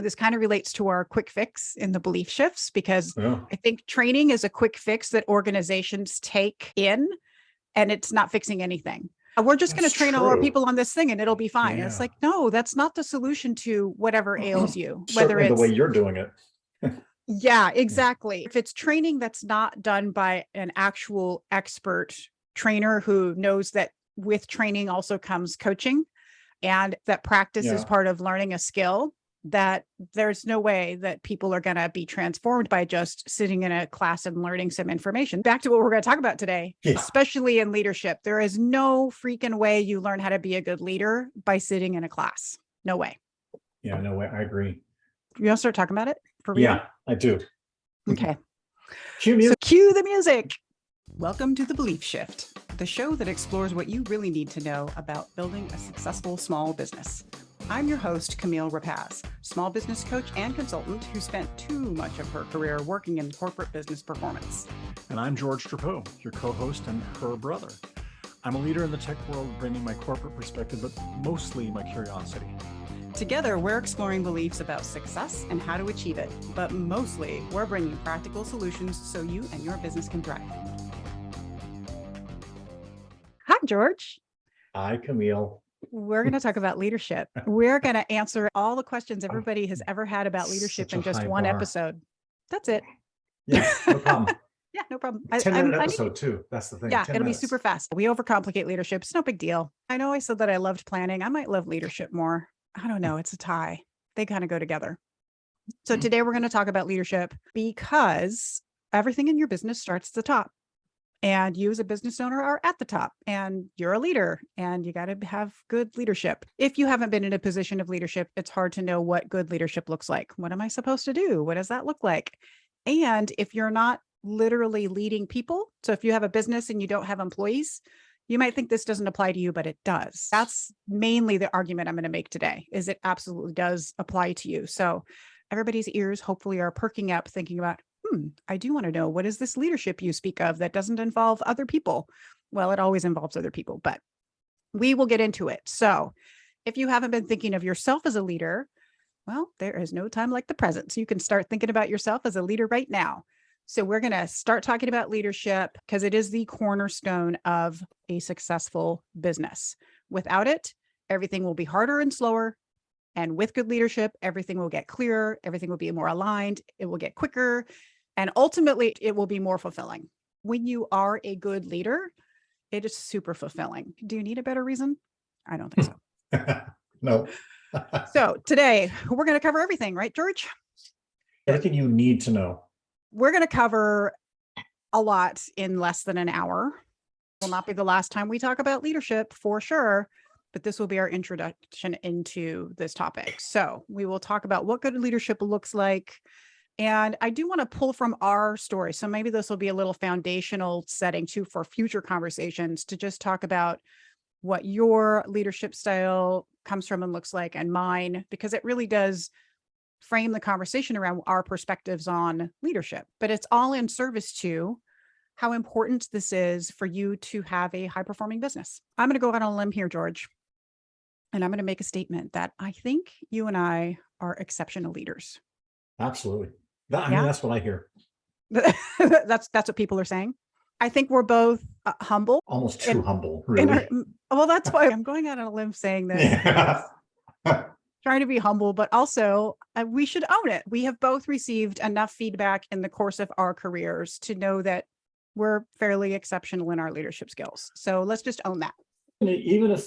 This kind of relates to our quick fix in the belief shifts, because Yeah. I think training is a quick fix that organizations take in, and it's not fixing anything. We're just going to That's train all our true. people on this thing and it'll be fine. And it's Yeah. like, no, that's not the solution to whatever ails you, whether Certainly the way it's, you're doing it. yeah, exactly. If it's training that's not done by an actual expert trainer who knows that with training also comes coaching, and that practice is Yeah. part of learning a skill, that there's no way that people are going to be transformed by just sitting in a class and learning some information. Back to what we're going to talk about today, Yeah. especially in leadership. There is no freaking way you learn how to be a good leader by sitting in a class. No way. Yeah, no way. I agree. You want to start talking about it for real? Yeah, I do. Okay. Cue So music. cue the music. Welcome to The Belief Shift, the show that explores what you really need to know about building a successful small business. I'm your host, Camille Rapacz, small business coach and consultant who spent too much of her career working in corporate business performance. And I'm George Drapeau, your co-host and her brother. I'm a leader in the tech world, bringing my corporate perspective, but mostly my curiosity. Together, we're exploring beliefs about success and how to achieve it, but mostly we're bringing practical solutions so you and your business can thrive. Hi, George. Hi, Camille. We're going to talk about leadership. We're going to answer all the questions everybody has ever had about leadership Such in a just high one bar. episode. That's it. Yeah, no problem. Yeah, no problem. 10-minute episode too. That's the thing. Yeah, 10 it'll minutes. be super fast. We overcomplicate leadership. It's no big deal. I know I said that I loved planning. I might love leadership more. I don't know. It's a tie. They kind of go together. So today we're going to talk about leadership because everything in your business starts at the top. And you as a business owner are at the top, and you're a leader, and you got to have good leadership. If you haven't been in a position of leadership, it's hard to know what good leadership looks like. What am I supposed to do? What does that look like? And if you're not literally leading people, so if you have a business and you don't have employees, you might think this doesn't apply to you, but it does. That's mainly the argument I'm going to make today, is it absolutely does apply to you. So everybody's ears hopefully are perking up thinking about, I do want to know, what is this leadership you speak of that doesn't involve other people? Well, it always involves other people, but we will get into it. So if you haven't been thinking of yourself as a leader, well, there is no time like the present. So you can start thinking about yourself as a leader right now. So we're going to start talking about leadership because it is the cornerstone of a successful business. Without it, everything will be harder and slower. And with good leadership, everything will get clearer. Everything will be more aligned. It will get quicker. And ultimately, it will be more fulfilling. When you are a good leader, it is super fulfilling. Do you need a better reason? I don't think so. No. So today, we're going to cover everything, right, George? Everything you need to know. We're going to cover a lot in less than an hour. Will not be the last time we talk about leadership for sure, but this will be our introduction into this topic. So we will talk about what good leadership looks like. And I do want to pull from our story. So maybe this will be a little foundational setting too for future conversations, to just talk about what your leadership style comes from and looks like, and mine, because it really does frame the conversation around our perspectives on leadership. But it's all in service to how important this is for you to have a high performing business. I'm going to go out on a limb here, George, and I'm going to make a statement that I think you and I are exceptional leaders. Absolutely. I mean, Yeah. that's what I hear. That's what people are saying. I think we're both humble. Almost too humble, really. Well, that's why I'm going out on a limb saying that. Yeah. Trying to be humble, but also we should own it. We have both received enough feedback in the course of our careers to know that we're fairly exceptional in our leadership skills. So let's just own that. Even if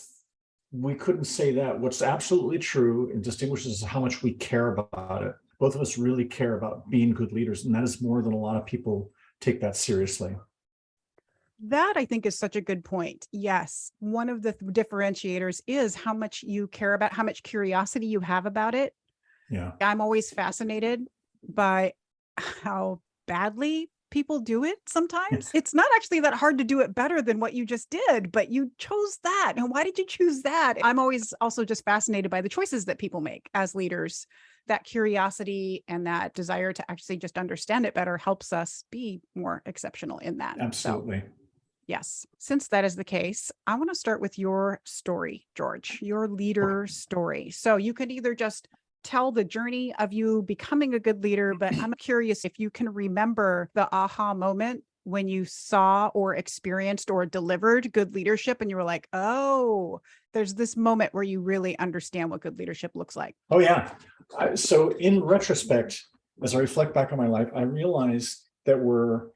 we couldn't say that, what's absolutely true and distinguishes how much we care about it. Both of us really care about being good leaders, and that is more than a lot of people take that seriously. That, I think, is such a good point. Yes. One of the differentiators is how much you care about, how much curiosity you have about it. Yeah. I'm always fascinated by how badly people do it sometimes. It's not actually that hard to do it better than what you just did, but you chose that. And why did you choose that? I'm always also just fascinated by the choices that people make as leaders. That curiosity and that desire to actually just understand it better helps us be more exceptional in that. Absolutely. So, yes. Since that is the case, I want to start with your story, George, your leader story. So you could either just tell the journey of you becoming a good leader, but I'm curious if you can remember the aha moment when you saw or experienced or delivered good leadership and you were like, oh, there's this moment where you really understand what good leadership looks like. Oh, yeah. So in retrospect, as I reflect back on my life, I realized there were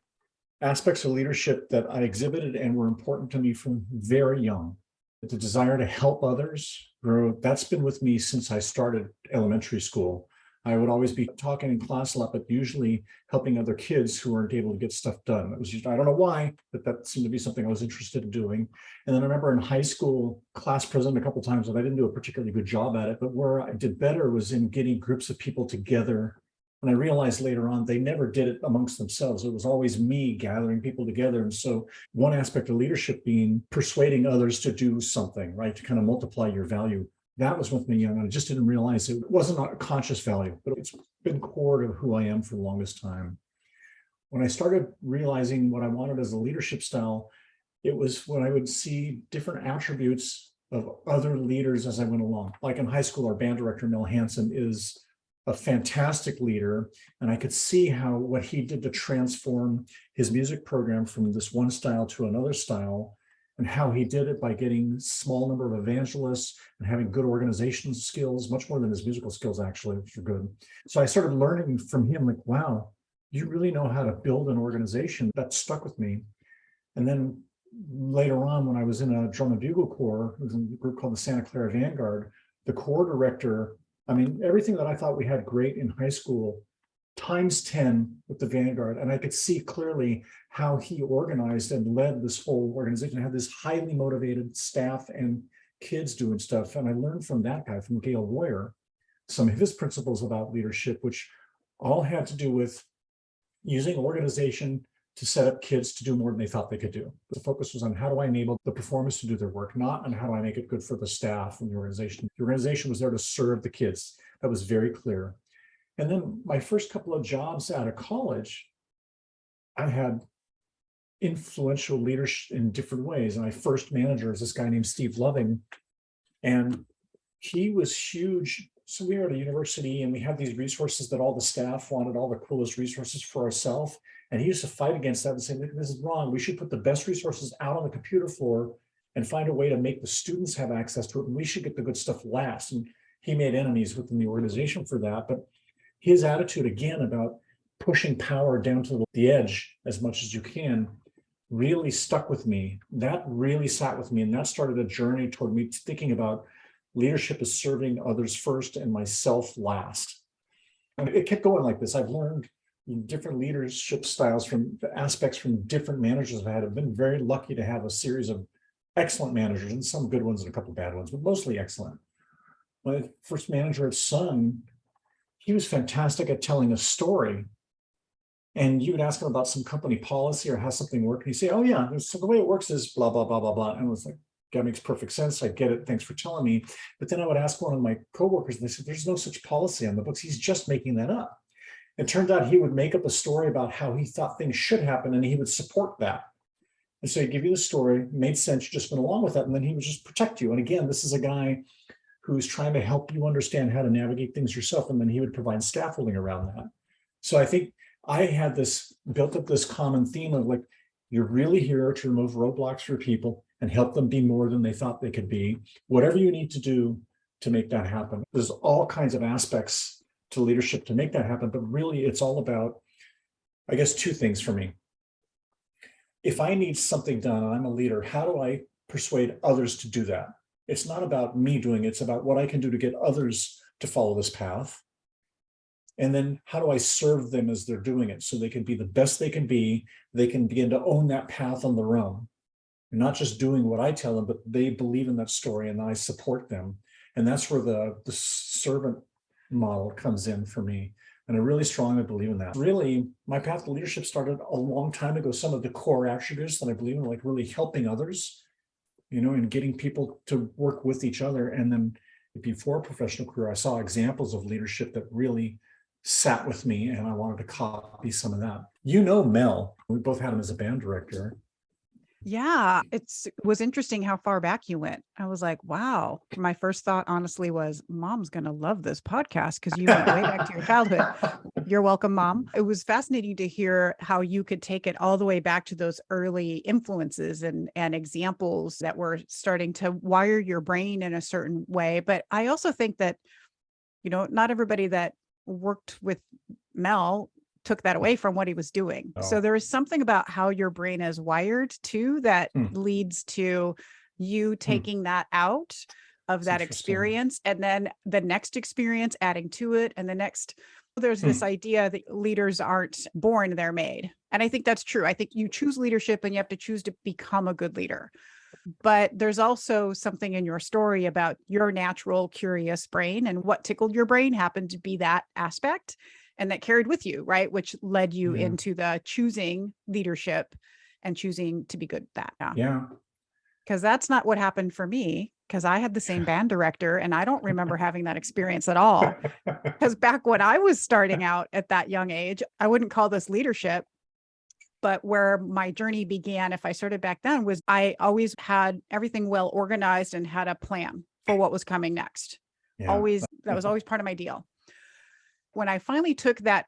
aspects of leadership that I exhibited and were important to me from very young. The desire to help others grow, that's been with me since I started elementary school. I would always be talking in class a lot, but usually helping other kids who weren't able to get stuff done. It was usually, I don't know why, but that seemed to be something I was interested in doing. And then I remember in high school, class president a couple of times, and I didn't do a particularly good job at it, but where I did better was in getting groups of people together. And I realized later on, they never did it amongst themselves. It was always me gathering people together. And so one aspect of leadership being persuading others to do something, right? To kind of multiply your value. That was with me young. And I just didn't realize it wasn't a conscious value, but it's been core to who I am for the longest time. When I started realizing what I wanted as a leadership style, it was when I would see different attributes of other leaders as I went along. Like in high school, our band director, Mel Hansen, is a fantastic leader. And I could see how what he did to transform his music program from this one style to another style, and how he did it by getting small number of evangelists and having good organizational skills, much more than his musical skills, actually, which are good. So I started learning from him, like, wow, you really know how to build an organization. That stuck with me. And then later on, when I was in a drum and bugle corps, it was in a group called the Santa Clara Vanguard, the corps director, I mean, everything that I thought we had great in high school, times 10 with the Vanguard. And I could see clearly how he organized and led this whole organization. I had this highly motivated staff and kids doing stuff. And I learned from that guy, from Gail Royer, some of his principles about leadership, which all had to do with using organization to set up kids to do more than they thought they could do. The focus was on how do I enable the performers to do their work, not on how do I make it good for the staff and the organization. The organization was there to serve the kids. That was very clear. And then my first couple of jobs out of college, I had influential leaders in different ways. And my first manager is this guy named Steve Loving. And he was huge. So we were at a university and we had these resources that all the staff wanted, all the coolest resources for ourselves. And he used to fight against that and say, this is wrong. We should put the best resources out on the computer floor and find a way to make the students have access to it. And we should get the good stuff last. And he made enemies within the organization for that. But his attitude, again, about pushing power down to the edge as much as you can, really stuck with me. That really sat with me. And that started a journey toward me thinking about leadership as serving others first and myself last. And it kept going like this. I've learned different leadership styles from aspects from different managers I've had. I've been very lucky to have a series of excellent managers, and some good ones and a couple of bad ones, but mostly excellent. My first manager at Sun, he was fantastic at telling a story. And you would ask him about some company policy or how something worked. And he'd say, oh yeah, so the way it works is blah, blah, blah, blah, blah. And I was like, that makes perfect sense. I get it. Thanks for telling me. But then I would ask one of my coworkers, and they said, there's no such policy on the books. He's just making that up. It turned out he would make up a story about how he thought things should happen, and he would support that. And so he'd give you the story, made sense, you just went along with that, and then he would just protect you. And again, this is a guy who's trying to help you understand how to navigate things yourself, and then he would provide scaffolding around that. So I think I had built up this common theme of like, you're really here to remove roadblocks for people and help them be more than they thought they could be. Whatever you need to do to make that happen. There's all kinds of aspects to leadership to make that happen, but really it's all about, I guess, two things for me. If I need something done and I'm a leader, how do I persuade others to do that? It's not about me doing it, it's about what I can do to get others to follow this path. And then how do I serve them as they're doing it so they can be the best they can be, they can begin to own that path on their own. And not just doing what I tell them, but they believe in that story and I support them. And that's where the servant model comes in for me. And I really strongly believe in that. Really, my path to leadership started a long time ago. Some of the core attributes that I believe in, like really helping others, and getting people to work with each other. And then before a professional career, I saw examples of leadership that really sat with me, and I wanted to copy some of that. Mel, we both had him as a band director. Yeah, it was interesting how far back you went. I was like, wow. My first thought, honestly, was mom's going to love this podcast because you went way back to your childhood. You're welcome, Mom. It was fascinating to hear how you could take it all the way back to those early influences and examples that were starting to wire your brain in a certain way. But I also think that, not everybody that worked with Mel took that away from what he was doing. Oh. So there is something about how your brain is wired too that leads to you taking that out of that experience, and then the next experience adding to it, and the next. There's this idea that leaders aren't born, they're made. And I think that's true. I think you choose leadership and you have to choose to become a good leader. But there's also something in your story about your natural curious brain, and what tickled your brain happened to be that aspect. And that carried with you, right? Which led you into the choosing leadership and choosing to be good at that. Yeah. Because that's not what happened for me, because I had the same band director and I don't remember having that experience at all. Because back when I was starting out at that young age, I wouldn't call this leadership, but where my journey began, if I started back then, was I always had everything well organized and had a plan for what was coming next. That was always part of my deal. When I finally took that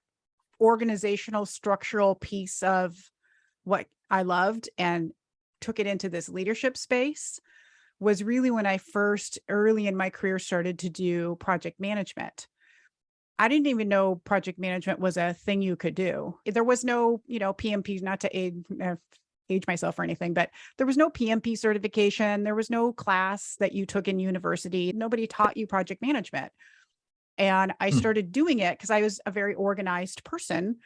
organizational structural piece of what I loved and took it into this leadership space, was really when I first early in my career started to do project management. I didn't even know project management was a thing you could do. There was no, PMP, not to age myself or anything, but there was no PMP certification. There was no class that you took in university. Nobody taught you project management. And I started doing it because I was a very organized person,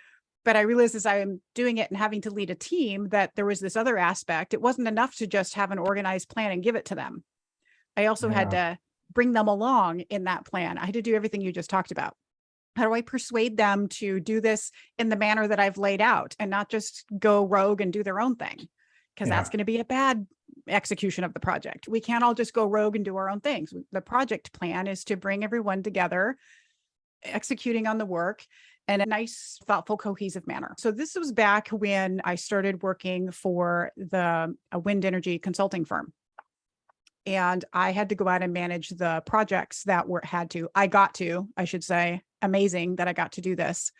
but I realized as I'm doing it and having to lead a team that there was this other aspect. It wasn't enough to just have an organized plan and give it to them. I also had to bring them along in that plan. I had to do everything you just talked about. How do I persuade them to do this in the manner that I've laid out and not just go rogue and do their own thing? Because that's going to be a bad execution of the project. We can't all just go rogue and do our own things. The project plan is to bring everyone together, executing on the work in a nice, thoughtful, cohesive manner. So this was back when I started working for a wind energy consulting firm. And I had to go out and manage the projects that I should say, amazing that I got to do this.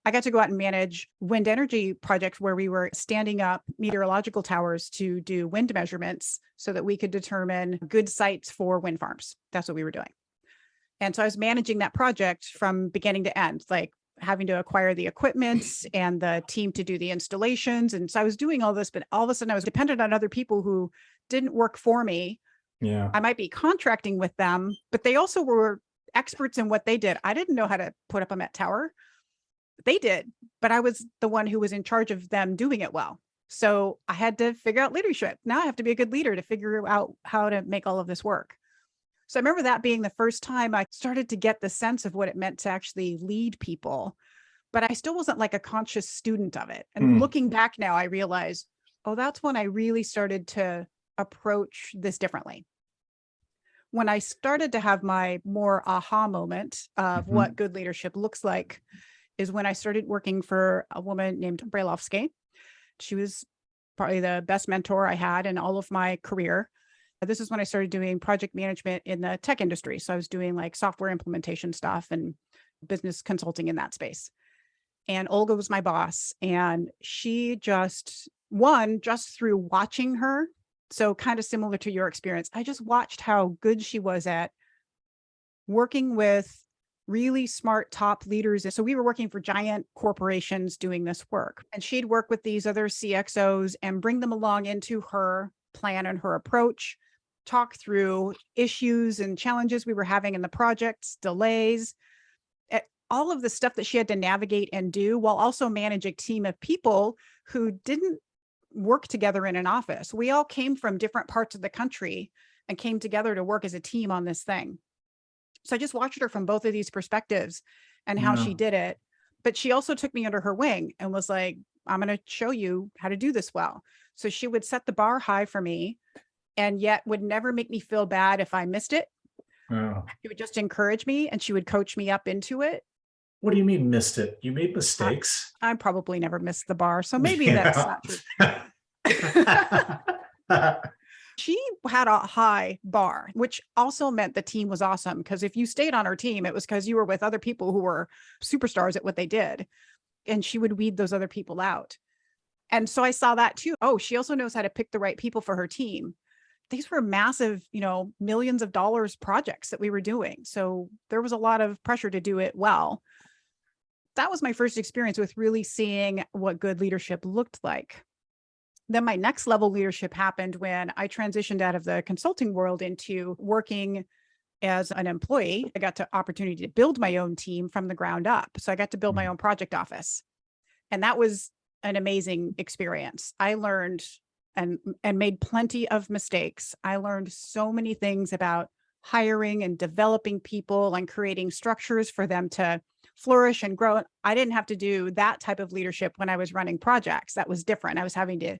I got to go out and manage wind energy projects where we were standing up meteorological towers to do wind measurements so that we could determine good sites for wind farms. That's what we were doing. And so I was managing that project from beginning to end, like having to acquire the equipment and the team to do the installations. And so I was doing all this, but all of a sudden I was dependent on other people who didn't work for me. Yeah. I might be contracting with them, but they also were experts in what they did. I didn't know how to put up a Met Tower. They did, but I was the one who was in charge of them doing it well. So I had to figure out leadership. Now I have to be a good leader to figure out how to make all of this work. So I remember that being the first time I started to get the sense of what it meant to actually lead people, but I still wasn't like a conscious student of it. And looking back now, I realize, that's when I really started to approach this differently. When I started to have my more aha moment of what good leadership looks like is when I started working for a woman named Brailovsky. She was probably the best mentor I had in all of my career. This is when I started doing project management in the tech industry. So I was doing like software implementation stuff and business consulting in that space. And Olga was my boss. And she just through watching her, so kind of similar to your experience, I just watched how good she was at working with really smart top leaders. So we were working for giant corporations doing this work, and she'd work with these other CXOs and bring them along into her plan and her approach, talk through issues and challenges we were having in the projects, delays, all of the stuff that she had to navigate and do while also manage a team of people who didn't work together in an office. We all came from different parts of the country and came together to work as a team on this thing. So I just watched her from both of these perspectives and how she did it. But she also took me under her wing and was like, I'm going to show you how to do this well. So she would set the bar high for me and yet would never make me feel bad if I missed it. She would just encourage me and she would coach me up into it. What do you mean missed it? You made mistakes? I probably never missed the bar. So maybe that's not true. She had a high bar, which also meant the team was awesome. Because if you stayed on her team, it was because you were with other people who were superstars at what they did. And she would weed those other people out. And so I saw that too. Oh, she also knows how to pick the right people for her team. These were massive, millions of dollars projects that we were doing. So there was a lot of pressure to do it well. That was my first experience with really seeing what good leadership looked like. Then my next level leadership happened when I transitioned out of the consulting world into working as an employee. I got the opportunity to build my own team from the ground up. So I got to build my own project office. And that was an amazing experience. I learned and made plenty of mistakes. I learned so many things about hiring and developing people and creating structures for them to flourish and grow. I didn't have to do that type of leadership when I was running projects. That was different. I was having to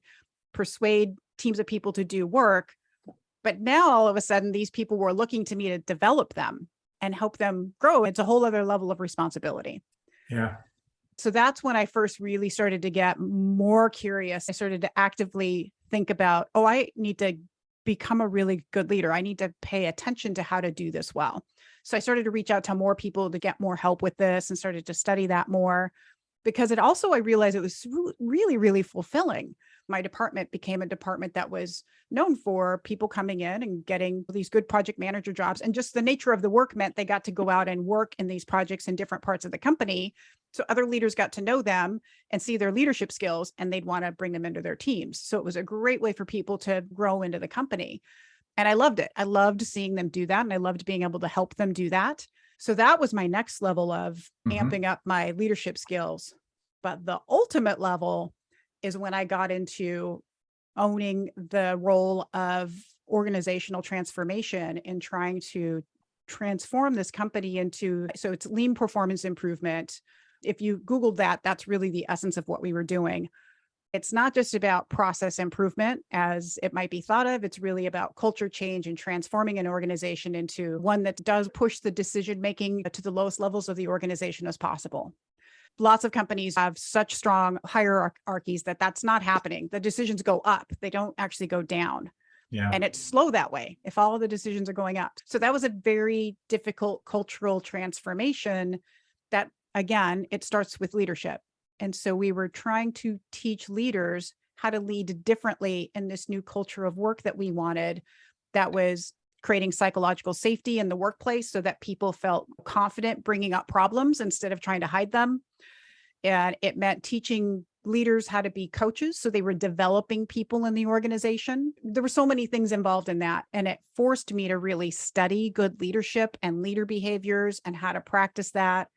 persuade teams of people to do work. But now all of a sudden, these people were looking to me to develop them and help them grow. It's a whole other level of responsibility. Yeah. So that's when I first really started to get more curious. I started to actively think about, I need to become a really good leader. I need to pay attention to how to do this well. So I started to reach out to more people to get more help with this and started to study that more, because I realized it was really, really fulfilling. My department became a department that was known for people coming in and getting these good project manager jobs. And just the nature of the work meant they got to go out and work in these projects in different parts of the company. So other leaders got to know them and see their leadership skills, and they'd want to bring them into their teams. So it was a great way for people to grow into the company. And I loved it. I loved seeing them do that. And I loved being able to help them do that. So that was my next level of amping up my leadership skills. But the ultimate level is when I got into owning the role of organizational transformation and trying to transform this company so it's lean performance improvement. If you Googled that, that's really the essence of what we were doing. It's not just about process improvement as it might be thought of. It's really about culture change and transforming an organization into one that does push the decision-making to the lowest levels of the organization as possible. Lots of companies have such strong hierarchies that that's not happening. The decisions go up. They don't actually go down. Yeah. And it's slow that way if all of the decisions are going up. So that was a very difficult cultural transformation that, again, it starts with leadership. And so we were trying to teach leaders how to lead differently in this new culture of work that we wanted, that was creating psychological safety in the workplace so that people felt confident bringing up problems instead of trying to hide them. And it meant teaching leaders how to be coaches. So they were developing people in the organization. There were so many things involved in that. And it forced me to really study good leadership and leader behaviors and how to practice that.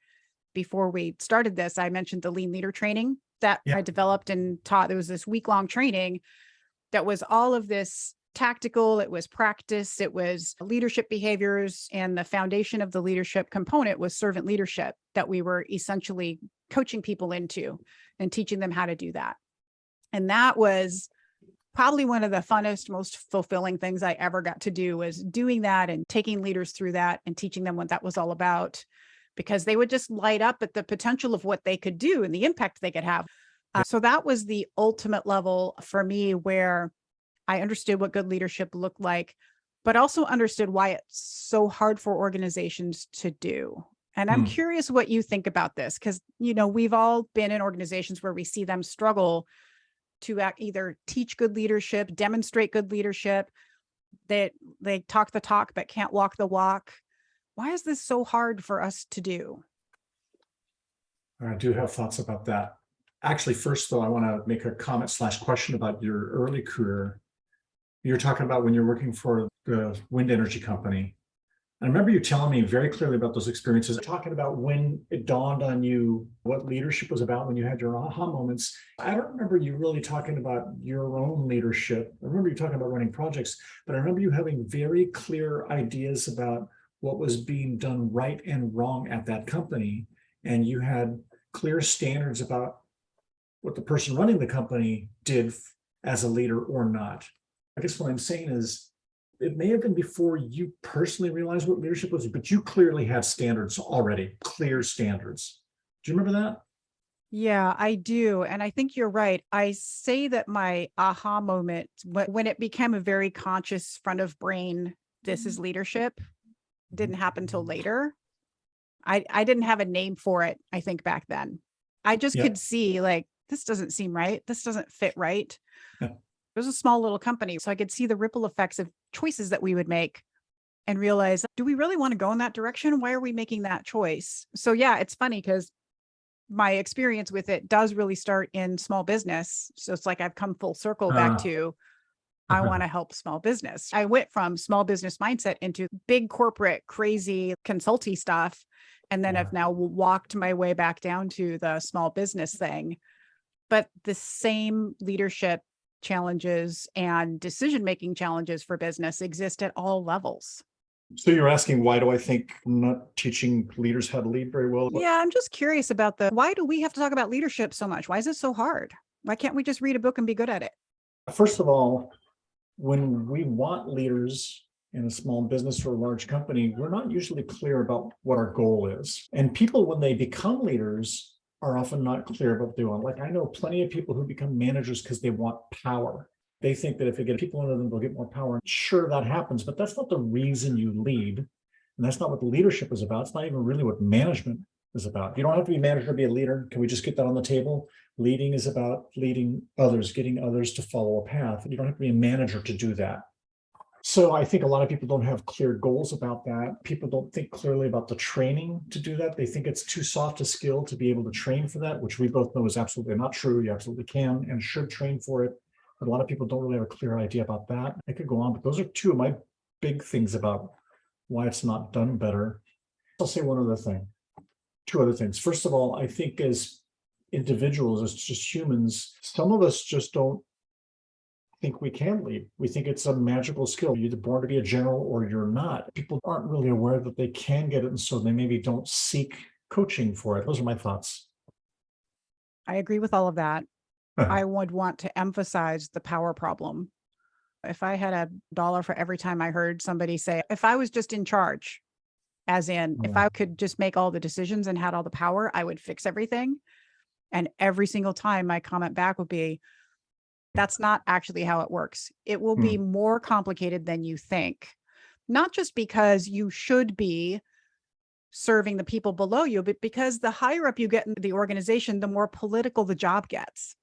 Before we started this, I mentioned the lean leader training that I developed and taught. There was this week-long training that was all of this tactical, it was practice, it was leadership behaviors, and the foundation of the leadership component was servant leadership that we were essentially coaching people into and teaching them how to do that. And that was probably one of the funnest, most fulfilling things I ever got to do, was doing that and taking leaders through that and teaching them what that was all about, because they would just light up at the potential of what they could do and the impact they could have. So that was the ultimate level for me, where I understood what good leadership looked like, but also understood why it's so hard for organizations to do. And I'm curious what you think about this, because, we've all been in organizations where we see them struggle to either teach good leadership, demonstrate good leadership, that they talk the talk, but can't walk the walk. Why is this so hard for us to do? I do have thoughts about that. Actually, first, though, I want to make a comment/question about your early career. You're talking about when you're working for the wind energy company. I remember you telling me very clearly about those experiences, talking about when it dawned on you what leadership was about, when you had your aha moments. I don't remember you really talking about your own leadership. I remember you talking about running projects, but I remember you having very clear ideas about what was being done right and wrong at that company. And you had clear standards about what the person running the company did as a leader or not. I guess what I'm saying is, it may have been before you personally realized what leadership was, but you clearly had standards already, clear standards. Do you remember that? Yeah, I do. And I think you're right. I say that my aha moment, when it became a very conscious front of brain, this is leadership, didn't happen till later. I didn't have a name for it, I think, back then. I just Yeah. could see like, this doesn't seem right. This doesn't fit right. It was a small little company. So I could see the ripple effects of choices that we would make and realize, do we really want to go in that direction? Why are we making that choice? So yeah, it's funny because my experience with it does really start in small business. So it's like I've come full circle back Uh, to I want to help small business. I went from small business mindset into big corporate, crazy consulty stuff. And then Yeah. I've now walked my way back down to the small business thing. But the same leadership challenges and decision-making challenges for business exist at all levels. So you're asking, why do I think I'm not teaching leaders how to lead very well? Yeah, I'm just curious about why do we have to talk about leadership so much? Why is it so hard? Why can't we just read a book and be good at it? First of all, when we want leaders in a small business or a large company, we're not usually clear about what our goal is. And people, when they become leaders, are often not clear about what they want. Like I know plenty of people who become managers because they want power. They think that if they get people under them, they'll get more power. Sure, that happens, but that's not the reason you lead. And that's not what leadership is about. It's not even really what management is about. You don't have to be a manager to be a leader. Can we just get that on the table? Leading is about leading others, getting others to follow a path. You don't have to be a manager to do that. So I think a lot of people don't have clear goals about that. People don't think clearly about the training to do that. They think it's too soft a skill to be able to train for that, which we both know is absolutely not true. You absolutely can and should train for it. But a lot of people don't really have a clear idea about that. I could go on, but those are two of my big things about why it's not done better. I'll say one other thing, two other things. First of all, I think as individuals, as just humans, some of us just don't think we can lead. We think it's a magical skill. You're either born to be a general or you're not. People aren't really aware that they can get it, and so they maybe don't seek coaching for it. Those are my thoughts. I agree with all of that. I would want to emphasize the power problem. If I had $1 for every time I heard somebody say, if I was just in charge, as in, if I could just make all the decisions and had all the power, I would fix everything. And every single time my comment back would be, that's not actually how it works. It will be more complicated than you think, not just because you should be serving the people below you, but because the higher up you get in the organization, the more political the job gets.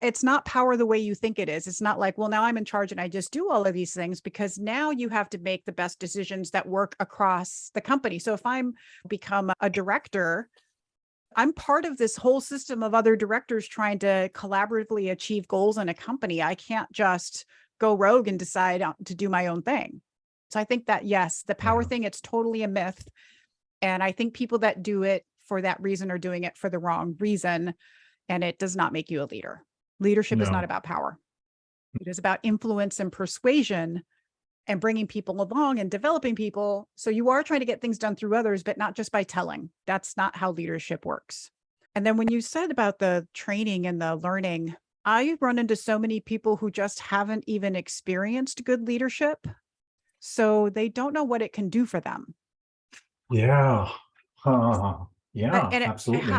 It's not power the way you think it is. It's not like, well, now I'm in charge and I just do all of these things, because now you have to make the best decisions that work across the company. So if I'm become a director, I'm part of this whole system of other directors trying to collaboratively achieve goals in a company. I can't just go rogue and decide to do my own thing. So I think that, yes, the power thing, it's totally a myth. And I think people that do it for that reason are doing it for the wrong reason. And it does not make you a leader. Leadership is not about power. It is about influence and persuasion and bringing people along and developing people. So you are trying to get things done through others, but not just by telling. That's not how leadership works. And then when you said about the training and the learning, I run into so many people who just haven't even experienced good leadership. So they don't know what it can do for them. Yeah. Yeah, And absolutely.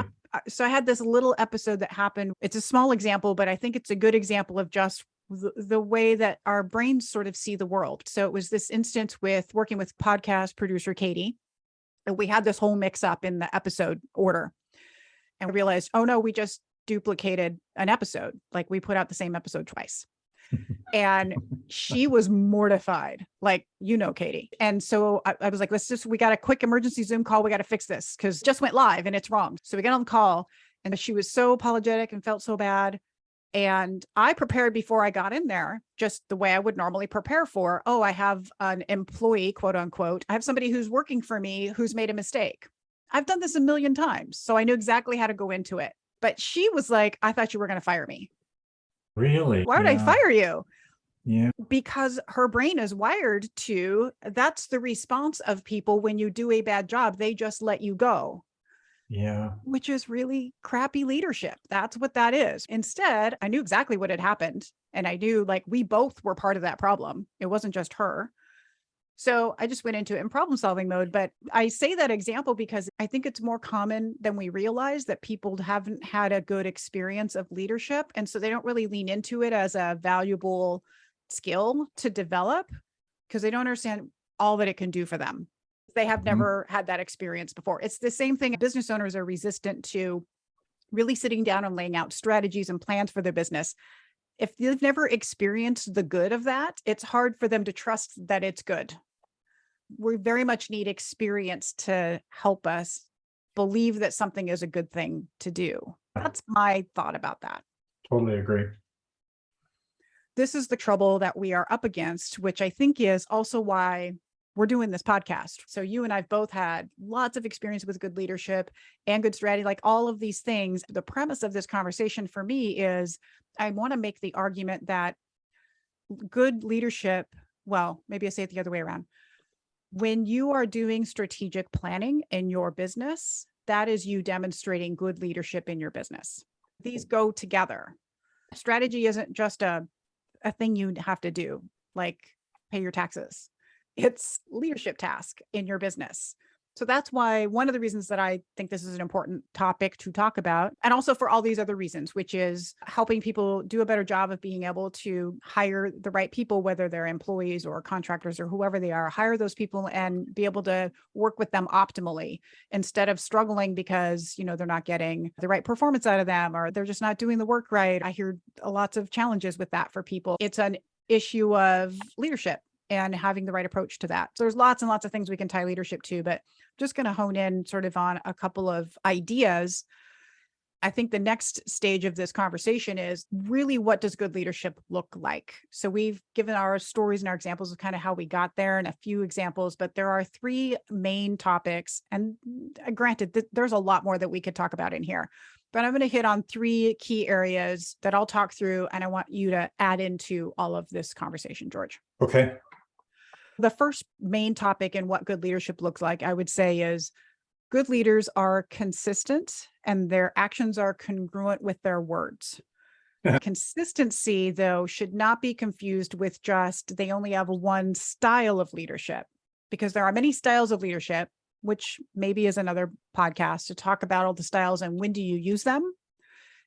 so I had this little episode that happened. It's a small example, but I think it's a good example of just the way that our brains sort of see the world. So it was this instance with working with podcast producer Katie. And we had this whole mix up in the episode order and realized, oh no, we just duplicated an episode. Like we put out the same episode twice. And she was mortified, like, Katie. And so I was like, we got a quick emergency Zoom call. We got to fix this because it just went live and it's wrong. So we got on the call and she was so apologetic and felt so bad. And I prepared before I got in there, just the way I would normally prepare for, I have an employee, quote unquote. I have somebody who's working for me who's made a mistake. I've done this a million times. So I knew exactly how to go into it. But she was like, I thought you were going to fire me. Really? Why would I fire you? Yeah. Because her brain is wired to, that's the response of people when you do a bad job, they just let you go. Yeah. Which is really crappy leadership. That's what that is. Instead, I knew exactly what had happened. And I knew like we both were part of that problem. It wasn't just her. So I just went into it in problem solving mode. But I say that example because I think it's more common than we realize that people haven't had a good experience of leadership. And so they don't really lean into it as a valuable skill to develop because they don't understand all that it can do for them. They have never had that experience before. It's the same thing. Business owners are resistant to really sitting down and laying out strategies and plans for their business. If they've never experienced the good of that, it's hard for them to trust that it's good. We very much need experience to help us believe that something is a good thing to do. That's my thought about that. Totally agree. This is the trouble that we are up against, which I think is also why we're doing this podcast. So you and I've both had lots of experience with good leadership and good strategy, like all of these things. The premise of this conversation for me is I want to make the argument that good leadership, well, maybe I say it the other way around. When you are doing strategic planning in your business, that is you demonstrating good leadership in your business. These go together. Strategy isn't just a thing you have to do, like pay your taxes. It's leadership task in your business. So that's why one of the reasons that I think this is an important topic to talk about, and also for all these other reasons, which is helping people do a better job of being able to hire the right people, whether they're employees or contractors or whoever they are, hire those people and be able to work with them optimally instead of struggling because, they're not getting the right performance out of them or they're just not doing the work right. I hear lots of challenges with that for people. It's an issue of leadership and having the right approach to that. So there's lots and lots of things we can tie leadership to, but I'm just going to hone in sort of on a couple of ideas. I think the next stage of this conversation is really what does good leadership look like? So we've given our stories and our examples of kind of how we got there and a few examples, but there are three main topics. And granted, there's a lot more that we could talk about in here, but I'm going to hit on three key areas that I'll talk through. And I want you to add into all of this conversation, George. Okay. The first main topic in what good leadership looks like, I would say, is good leaders are consistent and their actions are congruent with their words. Consistency, though, should not be confused with just they only have one style of leadership, because there are many styles of leadership, which maybe is another podcast to talk about all the styles and when do you use them.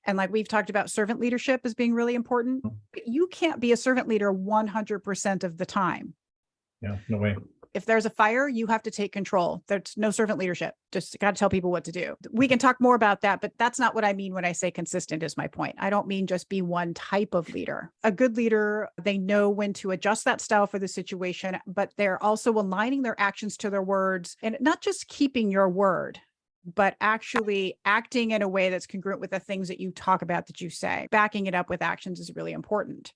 And like we've talked about, servant leadership as being really important. But you can't be a servant leader 100% of the time. Yeah, no way. If there's a fire, you have to take control. There's no servant leadership. Just got to tell people what to do. We can talk more about that, but that's not what I mean when I say consistent is my point. I don't mean just be one type of leader. A good leader, they know when to adjust that style for the situation, but they're also aligning their actions to their words and not just keeping your word, but actually acting in a way that's congruent with the things that you talk about, that you say. Backing it up with actions is really important.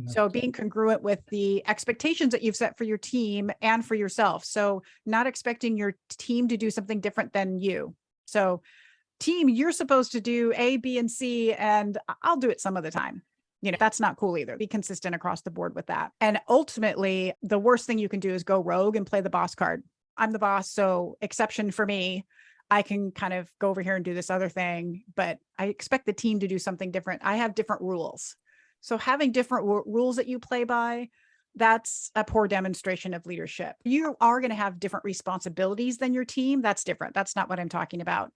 So being congruent with the expectations that you've set for your team and for yourself. So not expecting your team to do something different than you. So team, you're supposed to do A, B, and C, and I'll do it some of the time. That's not cool either. Be consistent across the board with that. And ultimately, the worst thing you can do is go rogue and play the boss card. I'm the boss, so exception for me. I can kind of go over here and do this other thing, but I expect the team to do something different. I have different rules. So having different rules that you play by, that's a poor demonstration of leadership. You are going to have different responsibilities than your team. That's different. That's not what I'm talking about.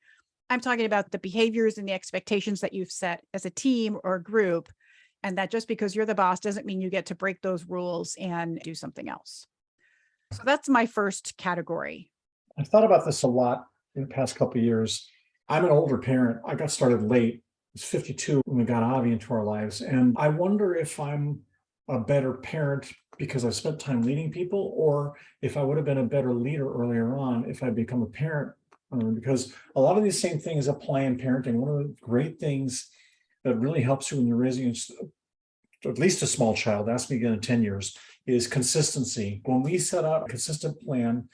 I'm talking about the behaviors and the expectations that you've set as a team or a group. And that just because you're the boss doesn't mean you get to break those rules and do something else. So that's my first category. I've thought about this a lot in the past couple of years. I'm an older parent. I got started late. I was 52 when we got Avi into our lives. And I wonder if I'm a better parent because I've spent time leading people, or if I would have been a better leader earlier on if I'd become a parent. Because a lot of these same things apply in parenting. One of the great things that really helps you when you're raising at least a small child, ask me again in 10 years, is consistency. When we set out a consistent plan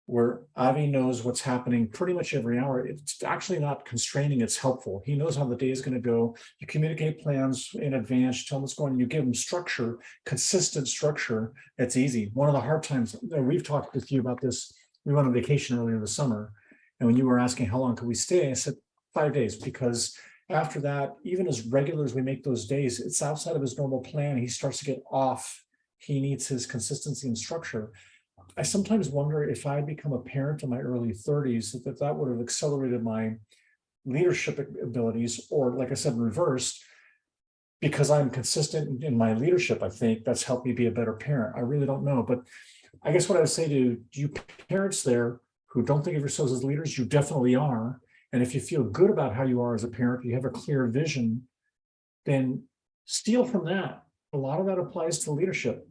where Avi knows what's happening pretty much every hour, it's actually not constraining, it's helpful. He knows how the day is going to go. You communicate plans in advance, tell him what's going on. You give him structure, consistent structure. It's easy. One of the hard times, we've talked with you about this, we went on vacation earlier this summer, and when you were asking how long could we stay, I said 5 days, because after that, even as regular as we make those days, it's outside of his normal plan. He starts to get off. He needs his consistency and structure. I sometimes wonder if I had become a parent in my early 30s, that would have accelerated my leadership abilities, or like I said, reversed, because I'm consistent in my leadership. I think that's helped me be a better parent. I really don't know, but I guess what I would say to you parents there who don't think of yourselves as leaders, you definitely are. And if you feel good about how you are as a parent, you have a clear vision, then steal from that. A lot of that applies to leadership,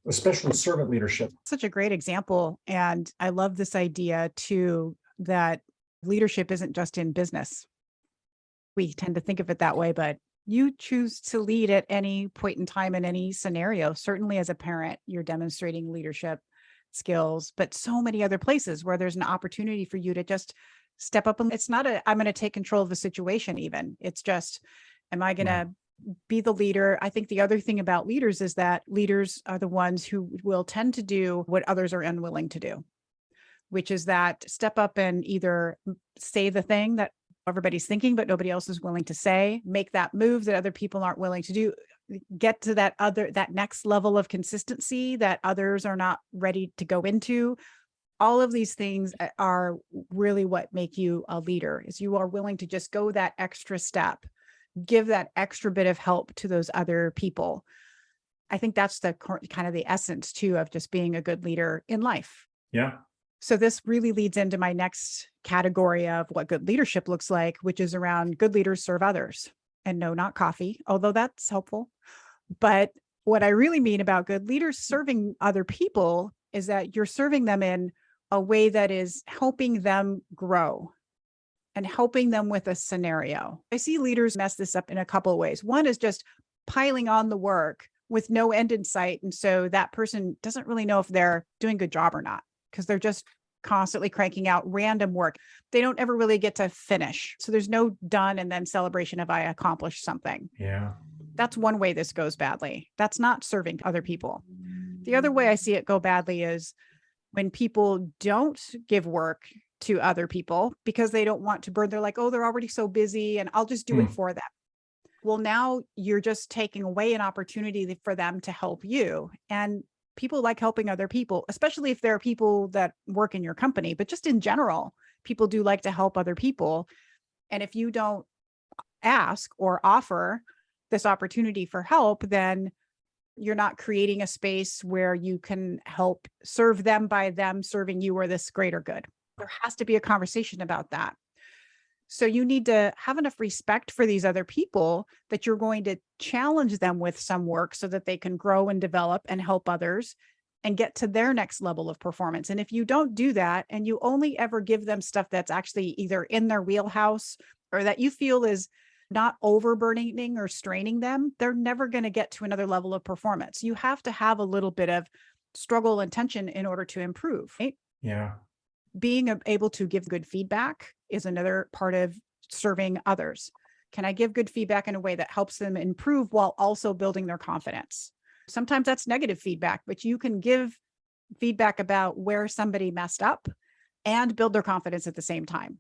especially servant leadership. Such a great example. And I love this idea too, that leadership isn't just in business. We tend to think of it that way, but you choose to lead at any point in time in any scenario. Certainly as a parent, you're demonstrating leadership skills, but so many other places where there's an opportunity for you to just step up. And it's not I'm going to take control of the situation even. It's just, am I going to be the leader? I think the other thing about leaders is that leaders are the ones who will tend to do what others are unwilling to do, which is that step up and either say the thing that everybody's thinking, but nobody else is willing to say, make that move that other people aren't willing to do, get to that next level of consistency that others are not ready to go into. All of these things are really what make you a leader, is you are willing to just go that extra step, give that extra bit of help to those other people. I think that's the kind of the essence too of just being a good leader in life. Yeah. So this really leads into my next category of what good leadership looks like, which is around good leaders serve others. And no, not coffee, although that's helpful. But what I really mean about good leaders serving other people is that you're serving them in a way that is helping them grow and helping them with a scenario. I see leaders mess this up in a couple of ways. One is just piling on the work with no end in sight. And so that person doesn't really know if they're doing a good job or not, because they're just constantly cranking out random work. They don't ever really get to finish. So there's no done and then celebration of I accomplished something. Yeah. That's one way this goes badly. That's not serving other people. The other way I see it go badly is when people don't give work to other people because they don't want to burn. They're like, oh, they're already so busy and I'll just do it for them. Well, now you're just taking away an opportunity for them to help you. And people like helping other people, especially if there are people that work in your company, but just in general, people do like to help other people. And if you don't ask or offer this opportunity for help, then you're not creating a space where you can help serve them by them serving you or this greater good. There has to be a conversation about that. So you need to have enough respect for these other people that you're going to challenge them with some work so that they can grow and develop and help others and get to their next level of performance. And if you don't do that and you only ever give them stuff that's actually either in their wheelhouse or that you feel is not overburdening or straining them, they're never going to get to another level of performance. You have to have a little bit of struggle and tension in order to improve, right? Yeah. Being able to give good feedback is another part of serving others. Can I give good feedback in a way that helps them improve while also building their confidence? Sometimes that's negative feedback, but you can give feedback about where somebody messed up and build their confidence at the same time.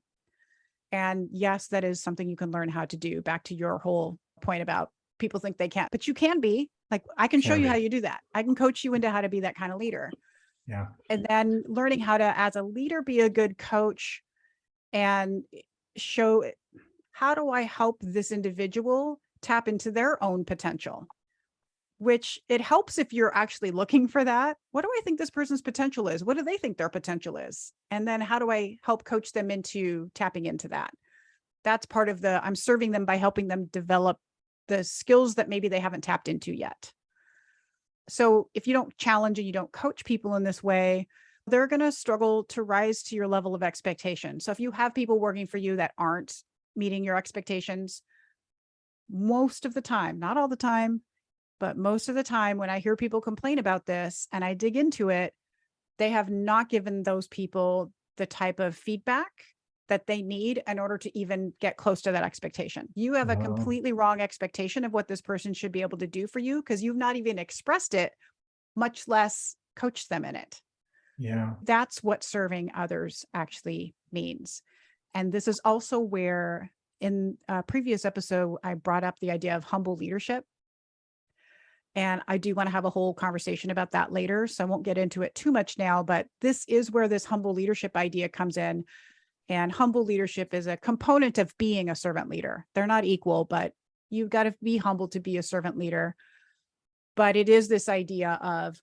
And yes, that is something you can learn how to do. Back to your whole point about people think they can't, but you can be. Like, I can show you how you do that. I can coach you into how to be that kind of leader. Yeah. And then learning how to, as a leader, be a good coach and show how do I help this individual tap into their own potential, which it helps if you're actually looking for that. What do I think this person's potential is? What do they think their potential is? And then how do I help coach them into tapping into that? That's part of I'm serving them by helping them develop the skills that maybe they haven't tapped into yet. So if you don't challenge and you don't coach people in this way, they're going to struggle to rise to your level of expectation. So if you have people working for you that aren't meeting your expectations, most of the time, not all the time, but most of the time when I hear people complain about this and I dig into it, they have not given those people the type of feedback that they need in order to even get close to that expectation. You have a completely wrong expectation of what this person should be able to do for you because you've not even expressed it, much less coached them in it. Yeah. That's what serving others actually means. And this is also where in a previous episode, I brought up the idea of humble leadership. And I do want to have a whole conversation about that later. So I won't get into it too much now, but this is where this humble leadership idea comes in. And humble leadership is a component of being a servant leader. They're not equal, but you've got to be humble to be a servant leader. But it is this idea of,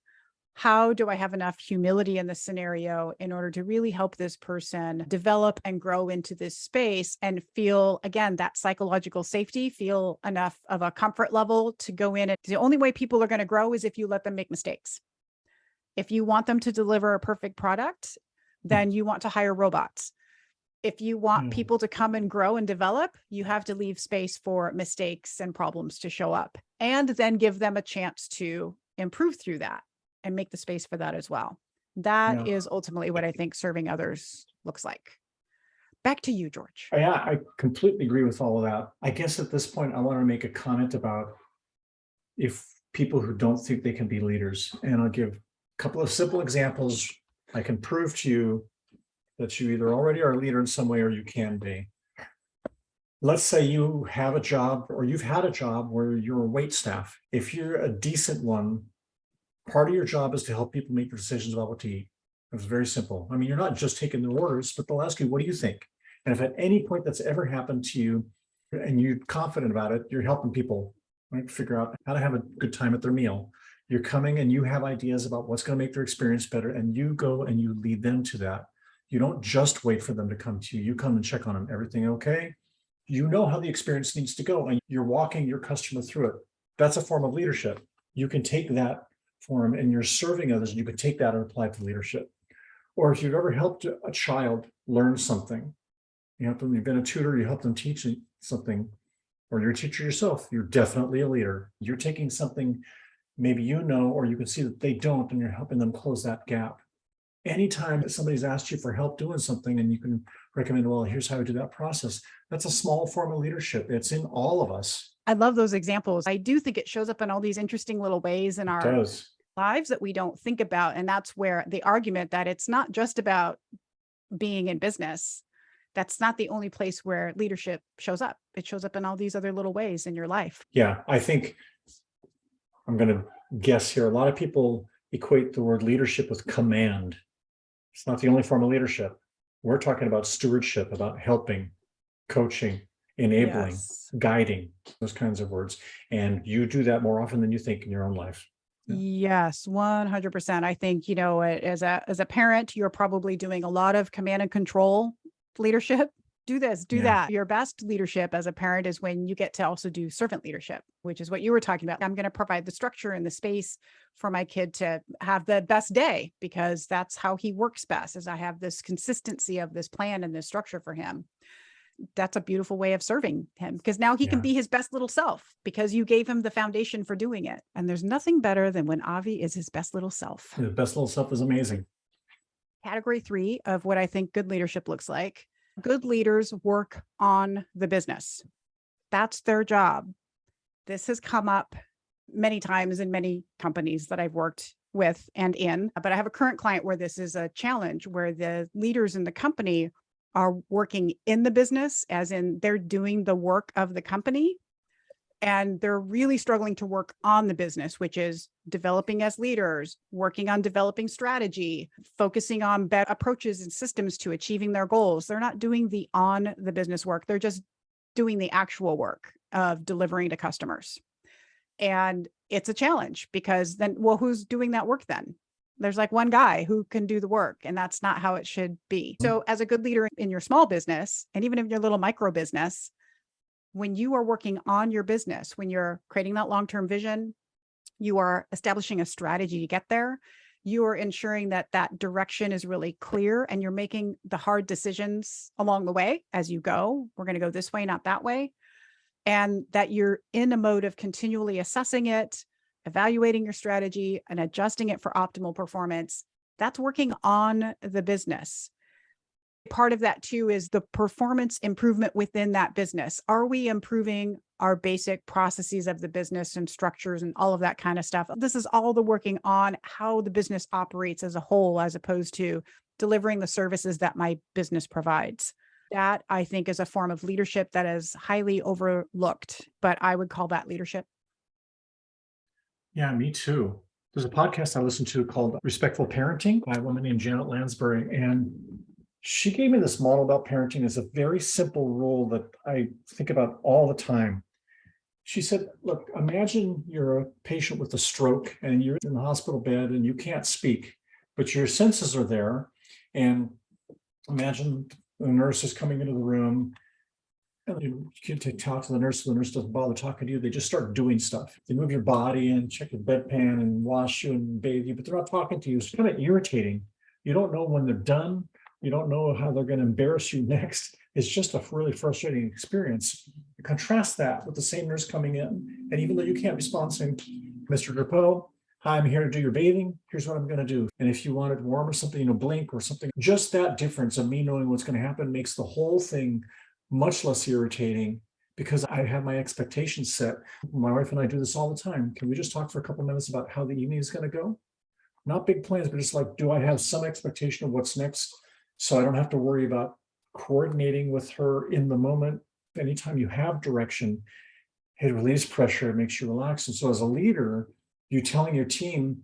how do I have enough humility in this scenario in order to really help this person develop and grow into this space and feel, again, that psychological safety, feel enough of a comfort level to go in. The only way people are going to grow is if you let them make mistakes. If you want them to deliver a perfect product, then you want to hire robots. If you want people to come and grow and develop, you have to leave space for mistakes and problems to show up, and then give them a chance to improve through that and make the space for that as well. That is ultimately what I think serving others looks like. Back to you, George. Yeah, I completely agree with all of that. I guess at this point, I want to make a comment about if people who don't think they can be leaders, and I'll give a couple of simple examples. I can prove to you that you either already are a leader in some way or you can be. Let's say you have a job, or you've had a job where you're a wait staff. If you're a decent one, part of your job is to help people make decisions about what to eat. It's very simple. I mean, you're not just taking their orders, but they'll ask you, what do you think? And if at any point that's ever happened to you and you're confident about it, you're helping people, right, figure out how to have a good time at their meal. You're coming and you have ideas about what's going to make their experience better, and you go and you lead them to that. You don't just wait for them to come to you. You come and check on them. Everything okay? You know how the experience needs to go, and you're walking your customer through it. That's a form of leadership. You can take that form and you're serving others, and you can take that and apply it to leadership. Or if you've ever helped a child learn something, you help them, you've been a tutor, you help them teach something, or you're a teacher yourself, you're definitely a leader. You're taking something maybe you know, or you can see that they don't, and you're helping them close that gap. Anytime somebody's asked you for help doing something and you can recommend, well, here's how we do that process, that's a small form of leadership. It's in all of us. I love those examples. I do think it shows up in all these interesting little ways in our lives that we don't think about. And that's where the argument that it's not just about being in business, that's not the only place where leadership shows up. It shows up in all these other little ways in your life. Yeah, I think I'm going to guess here. A lot of people equate the word leadership with command. It's not the only form of leadership. We're talking about stewardship, about helping, coaching, enabling, guiding, those kinds of words. And you do that more often than you think in your own life. Yes, 100%. I think, as a parent, you're probably doing a lot of command and control leadership. Do this, do that. Your best leadership as a parent is when you get to also do servant leadership, which is what you were talking about. I'm going to provide the structure and the space for my kid to have the best day, because that's how he works best, is I have this consistency of this plan and this structure for him. That's a beautiful way of serving him, because now he can be his best little self, because you gave him the foundation for doing it. And there's nothing better than when Avi is his best little self. His best little self is amazing. Category 3 of what I think good leadership looks like. Good leaders work on the business. That's their job. This has come up many times in many companies that I've worked with and in, but I have a current client where this is a challenge, where the leaders in the company are working in the business, as in they're doing the work of the company, and they're really struggling to work on the business, which is developing as leaders, working on developing strategy, focusing on better approaches and systems to achieving their goals. They're not doing the on the business work. They're just doing the actual work of delivering to customers. And it's a challenge, because then, well, who's doing that work then? There's like one guy who can do the work, and that's not how it should be. So as a good leader in your small business, and even in your little micro business, when you are working on your business, when you're creating that long-term vision, you are establishing a strategy to get there, you are ensuring that that direction is really clear, and you're making the hard decisions along the way as you go. We're going to go this way, not that way. And that you're in a mode of continually assessing it, evaluating your strategy, and adjusting it for optimal performance. That's working on the business. Part of that too is the performance improvement within that business. Are we improving our basic processes of the business and structures and all of that kind of stuff? This is all the working on how the business operates as a whole, as opposed to delivering the services that my business provides. That, I think, is a form of leadership that is highly overlooked, but I would call that leadership. Yeah, me too. There's a podcast I listen to called Respectful Parenting by a woman named Janet Lansbury. And she gave me this model about parenting. It's a very simple rule that I think about all the time. She said, look, imagine you're a patient with a stroke and you're in the hospital bed and you can't speak, but your senses are there. And imagine the nurse is coming into the room and you can talk to the nurse doesn't bother talking to you. They just start doing stuff. They move your body and check your bedpan and wash you and bathe you, but they're not talking to you. It's kind of irritating. You don't know when they're done. You don't know how they're going to embarrass you next. It's just a really frustrating experience. You contrast that with the same nurse coming in, and even though you can't respond, saying, Mr. Drapeau, hi, I'm here to do your bathing. Here's what I'm going to do. And if you want it warm or something, blink or something. Just that difference of me knowing what's going to happen makes the whole thing much less irritating because I have my expectations set. My wife and I do this all the time. Can we just talk for a couple minutes about how the evening is going to go? Not big plans, but just like, do I have some expectation of what's next? So I don't have to worry about coordinating with her in the moment. Anytime you have direction, it relieves pressure, it makes you relax. And so as a leader, you're telling your team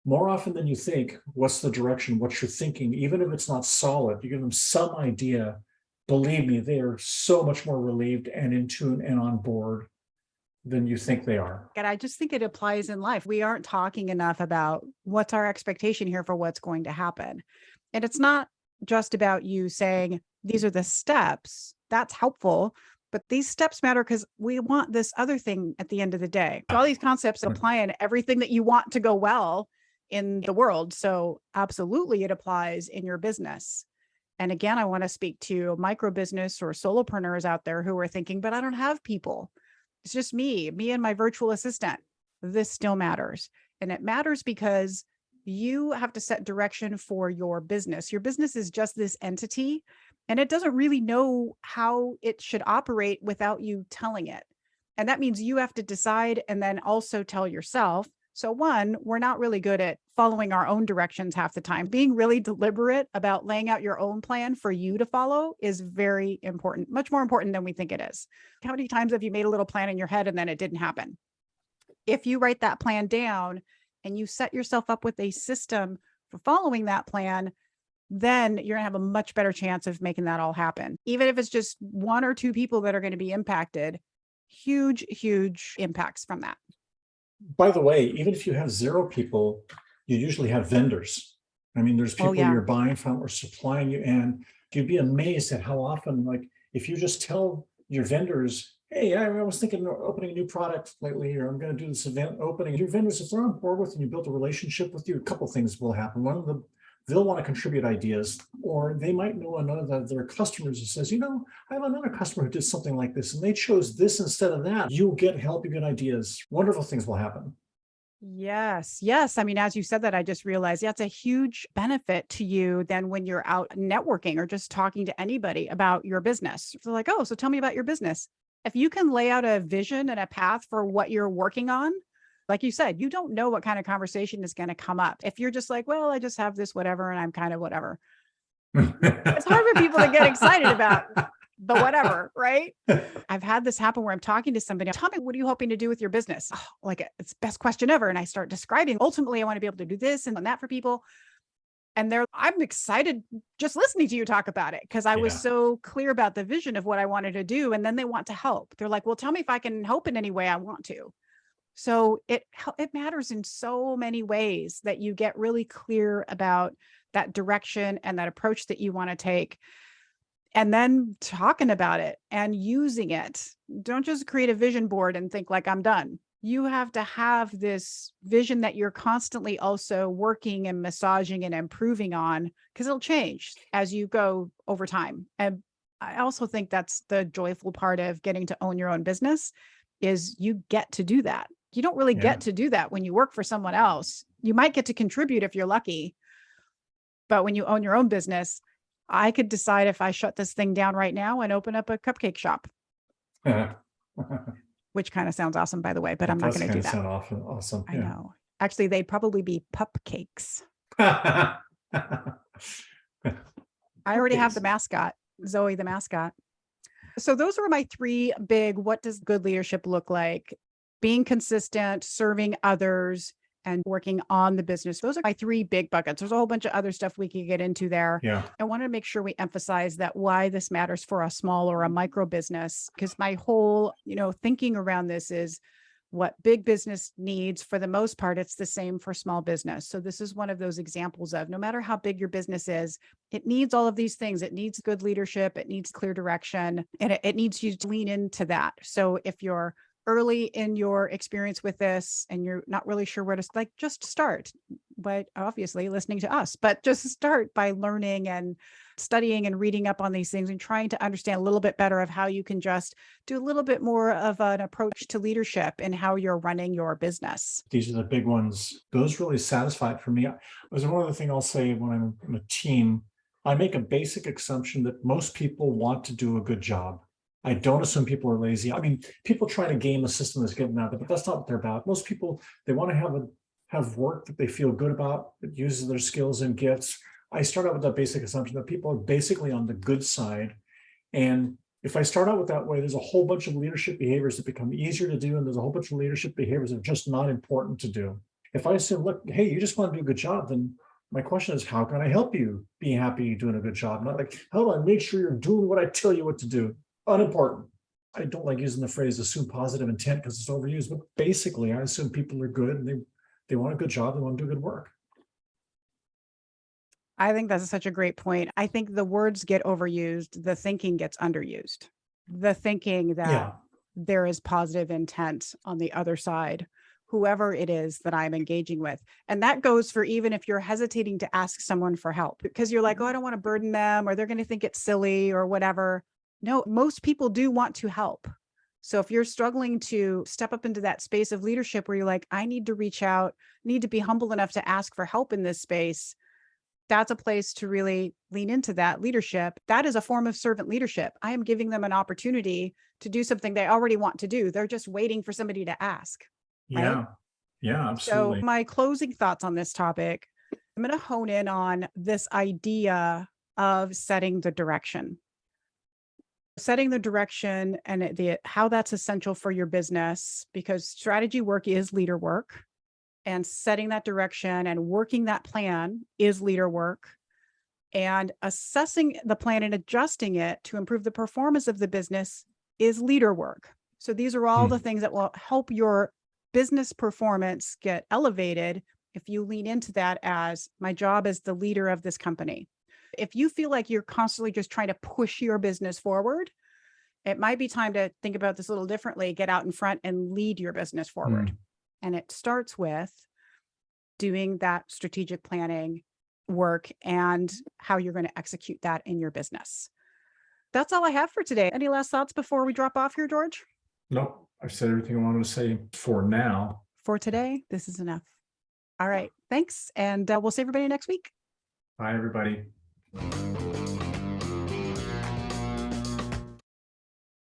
more often than you think, what's the direction, what you're thinking, even if it's not solid, you give them some idea. Believe me, they are so much more relieved and in tune and on board than you think they are. And I just think it applies in life. We aren't talking enough about what's our expectation here for what's going to happen. And it's not just about you saying, these are the steps. That's helpful. But these steps matter because we want this other thing at the end of the day. All these concepts apply in everything that you want to go well in the world. So absolutely, it applies in your business. And again, I want to speak to micro business or solopreneurs out there who are thinking, but I don't have people. It's just me and my virtual assistant. This still matters. And it matters because you have to set direction for your business. Your business is just this entity, and it doesn't really know how it should operate without you telling it. And that means you have to decide and then also tell yourself. So one, we're not really good at following our own directions half the time. Being really deliberate about laying out your own plan for you to follow is very important, much more important than we think it is. How many times have you made a little plan in your head and then it didn't happen? If you write that plan down and you set yourself up with a system for following that plan, then you're gonna have a much better chance of making that all happen. Even if it's just one or two people that are going to be impacted, huge, huge impacts from that. By the way, even if you have 0 people, you usually have vendors. I mean, there's people you're buying from or supplying you, and you'd be amazed at how often, like, if you just tell your vendors, hey, I was thinking of opening a new product lately, or I'm going to do this event opening. Your vendors, if they're on board with and you build a relationship with you, a couple of things will happen. One of them, they'll want to contribute ideas, or they might know another of their customers who says, I have another customer who did something like this and they chose this instead of that. You'll get help, you get ideas. Wonderful things will happen. Yes. Yes. I mean, as you said that, I just realized that's a huge benefit to you then when you're out networking or just talking to anybody about your business. So like, oh, so tell me about your business. If you can lay out a vision and a path for what you're working on, like you said, you don't know what kind of conversation is going to come up. If you're just like, well, I just have this whatever, and I'm kind of whatever. It's hard for people to get excited about the whatever, right? I've had this happen where I'm talking to somebody. Tell me, what are you hoping to do with your business? Oh, like it's the best question ever. And I start describing, ultimately, I want to be able to do this and that for people. And I'm excited just listening to you talk about it because I was so clear about the vision of what I wanted to do. And then they want to help. They're like, well, tell me if I can help in any way I want to. So it matters in so many ways that you get really clear about that direction and that approach that you want to take. And then talking about it and using it. Don't just create a vision board and think like I'm done. You have to have this vision that you're constantly also working and massaging and improving on because it'll change as you go over time. And I also think that's the joyful part of getting to own your own business is you get to do that. You don't really get to do that when you work for someone else. You might get to contribute if you're lucky, but when you own your own business, I could decide if I shut this thing down right now and open up a cupcake shop, which kind of sounds awesome, by the way, but I'm not going to do that. Sound awesome. I know. Actually, they'd probably be pupcakes. I already have the mascot, Zoe, the mascot. So those are my 3 big, what does good leadership look like? being consistent, serving others, and working on the business. Those are my three big buckets. There's a whole bunch of other stuff we could get into there. Yeah. I want to make sure we emphasize that why this matters for a small or a micro business, because my whole, thinking around this is what big business needs. For the most part, it's the same for small business. So this is one of those examples of no matter how big your business is, it needs all of these things. It needs good leadership. It needs clear direction, and it needs you to lean into that. So if you're early in your experience with this and you're not really sure where to just start, but obviously listening to us, but just start by learning and studying and reading up on these things and trying to understand a little bit better of how you can just do a little bit more of an approach to leadership and how you're running your business. These are the big ones. Those really satisfied for me. There's one other thing I'll say when I'm in a team. I make a basic assumption that most people want to do a good job. I don't assume people are lazy. I mean, people try to game a system that's getting out there, but that's not what they're about. Most people, they want to have work that they feel good about, that uses their skills and gifts. I start out with that basic assumption that people are basically on the good side. And if I start out with that way, there's a whole bunch of leadership behaviors that become easier to do, and there's a whole bunch of leadership behaviors that are just not important to do. If I assume, look, hey, you just want to do a good job, then my question is, how can I help you be happy doing a good job? Not like, how do I make sure you're doing what I tell you what to do? Unimportant. I don't like using the phrase assume positive intent because it's overused, but basically I assume people are good and they want a good job, they want to do good work. I think that's such a great point. I think the words get overused, the thinking gets underused. The thinking that there is positive intent on the other side, whoever it is that I'm engaging with. And that goes for even if you're hesitating to ask someone for help because you're like, oh, I don't want to burden them, or they're going to think it's silly or whatever. No, most people do want to help. So if you're struggling to step up into that space of leadership where you're like, I need to reach out, need to be humble enough to ask for help in this space, that's a place to really lean into that leadership. That is a form of servant leadership. I am giving them an opportunity to do something they already want to do. They're just waiting for somebody to ask. Yeah. Right? Yeah, absolutely. So my closing thoughts on this topic, I'm going to hone in on this idea of setting the direction. Setting the direction and how that's essential for your business, because strategy work is leader work, and setting that direction and working that plan is leader work, and assessing the plan and adjusting it to improve the performance of the business is leader work. So these are all the things that will help your business performance get elevated if you lean into that as my job as the leader of this company. If you feel like you're constantly just trying to push your business forward, it might be time to think about this a little differently, get out in front and lead your business forward. And it starts with doing that strategic planning work and how you're going to execute that in your business. That's all I have for today. Any last thoughts before we drop off here, George? Nope. I've said everything I wanted to say for now. For today, this is enough. All right. Thanks. And we'll see everybody next week. Bye, everybody.